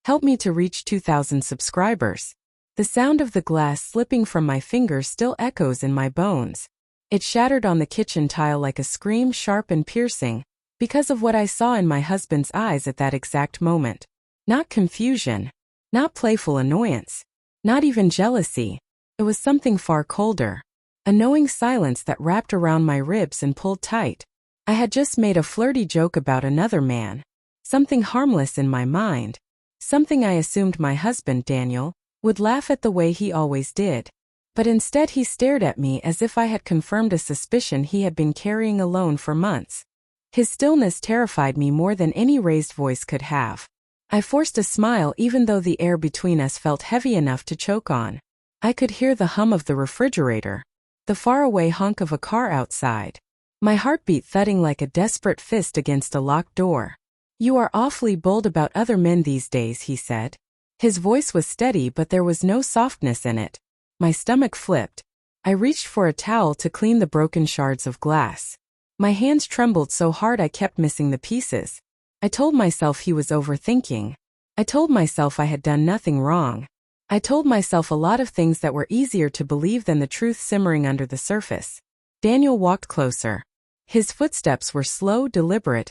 Help me to reach 2,000 subscribers. The sound of the glass slipping from my fingers still echoes in my bones. It shattered on the kitchen tile like a scream, sharp and piercing, because of what I saw in my husband's eyes at that exact moment. Not confusion, not playful annoyance, not even jealousy. It was something far colder. A knowing silence that wrapped around my ribs and pulled tight. I had just made a flirty joke about another man. Something harmless in my mind. Something I assumed my husband, Daniel, would laugh at the way he always did. But instead he stared at me as if I had confirmed a suspicion he had been carrying alone for months. His stillness terrified me more than any raised voice could have. I forced a smile even though the air between us felt heavy enough to choke on. I could hear the hum of the refrigerator, the faraway honk of a car outside, my heartbeat thudding like a desperate fist against a locked door. "You are awfully bold about other men these days," he said. His voice was steady but there was no softness in it. My stomach flipped. I reached for a towel to clean the broken shards of glass. My hands trembled so hard I kept missing the pieces. I told myself he was overthinking. I told myself I had done nothing wrong. I told myself a lot of things that were easier to believe than the truth simmering under the surface. Daniel walked closer. His footsteps were slow, deliberate,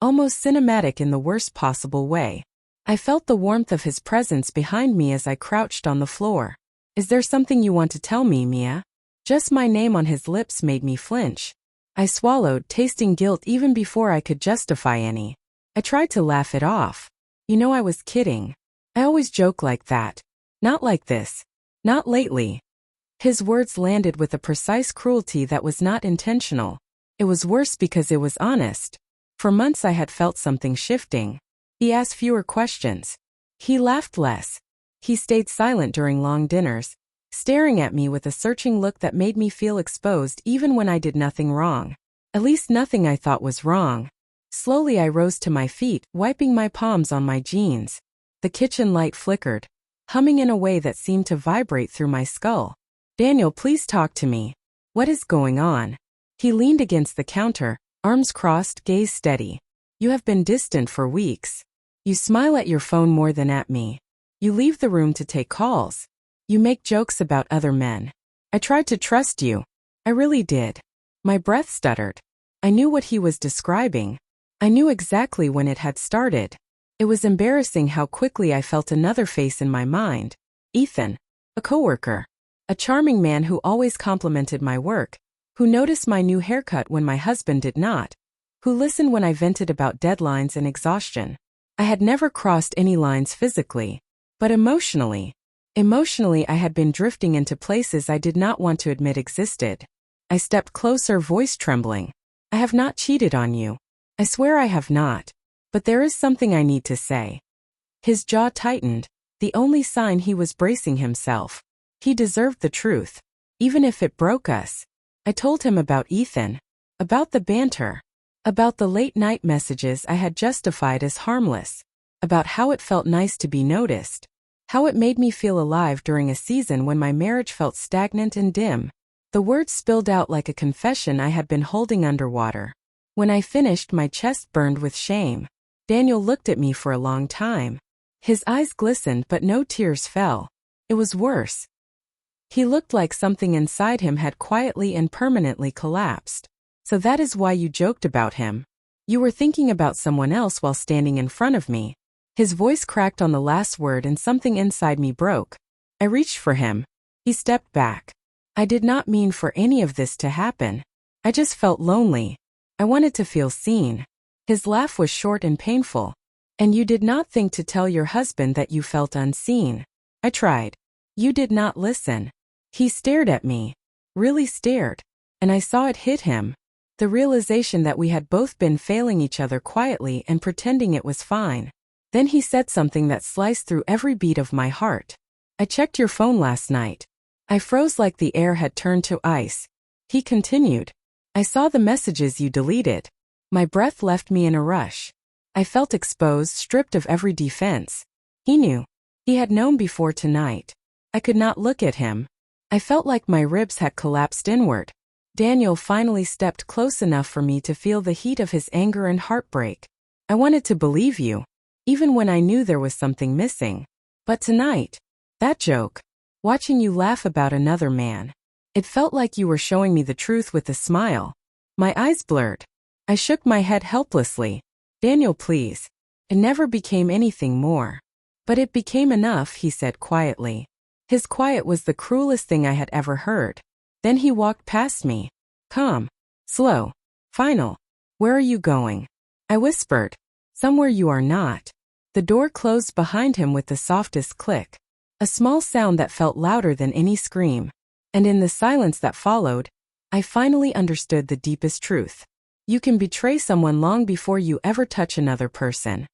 almost cinematic in the worst possible way. I felt the warmth of his presence behind me as I crouched on the floor. "Is there something you want to tell me, Mia?" Just my name on his lips made me flinch. I swallowed, tasting guilt even before I could justify any. I tried to laugh it off. "You know I was kidding. I always joke like that. Not like this. Not lately." His words landed with a precise cruelty that was not intentional. It was worse because it was honest. For months I had felt something shifting. He asked fewer questions. He laughed less. He stayed silent during long dinners, staring at me with a searching look that made me feel exposed even when I did nothing wrong. At least nothing I thought was wrong. Slowly I rose to my feet, wiping my palms on my jeans. The kitchen light flickered, humming in a way that seemed to vibrate through my skull. "Daniel, please talk to me. What is going on?" He leaned against the counter, arms crossed, gaze steady. "You have been distant for weeks. You smile at your phone more than at me. You leave the room to take calls. You make jokes about other men. I tried to trust you. I really did." My breath stuttered. I knew what he was describing. I knew exactly when it had started. It was embarrassing how quickly I felt another face in my mind. Ethan. A coworker. A charming man who always complimented my work, who noticed my new haircut when my husband did not, who listened when I vented about deadlines and exhaustion. I had never crossed any lines physically, but emotionally. Emotionally, I had been drifting into places I did not want to admit existed. I stepped closer, voice trembling. "I have not cheated on you. I swear I have not. But there is something I need to say." His jaw tightened, the only sign he was bracing himself. He deserved the truth, even if it broke us. I told him about Ethan, about the banter, about the late-night messages I had justified as harmless, about how it felt nice to be noticed, how it made me feel alive during a season when my marriage felt stagnant and dim. The words spilled out like a confession I had been holding underwater. When I finished, my chest burned with shame. Daniel looked at me for a long time. His eyes glistened but no tears fell. It was worse. He looked like something inside him had quietly and permanently collapsed. "So that is why you joked about him. You were thinking about someone else while standing in front of me." His voice cracked on the last word and something inside me broke. I reached for him. He stepped back. "I did not mean for any of this to happen. I just felt lonely. I wanted to feel seen." His laugh was short and painful. "And you did not think to tell your husband that you felt unseen." I tried. "You did not listen." He stared at me. Really stared. And I saw it hit him. The realization that we had both been failing each other quietly and pretending it was fine. Then he said something that sliced through every beat of my heart. "I checked your phone last night." I froze like the air had turned to ice. He continued. "I saw the messages you deleted." My breath left me in a rush. I felt exposed, stripped of every defense. He knew. He had known before tonight. I could not look at him. I felt like my ribs had collapsed inward. Daniel finally stepped close enough for me to feel the heat of his anger and heartbreak. "I wanted to believe you. even when I knew there was something missing. But tonight, that joke, watching you laugh about another man, it felt like you were showing me the truth with a smile. My eyes blurred. I shook my head helplessly. Daniel, please. It never became anything more. But it became enough, he said quietly. His quiet was the cruelest thing I had ever heard. Then he walked past me. Calm. Slow. Final. Where are you going? I whispered. Somewhere you are not. The door closed behind him with the softest click. A small sound that felt louder than any scream. And in the silence that followed, I finally understood the deepest truth. You can betray someone long before you ever touch another person.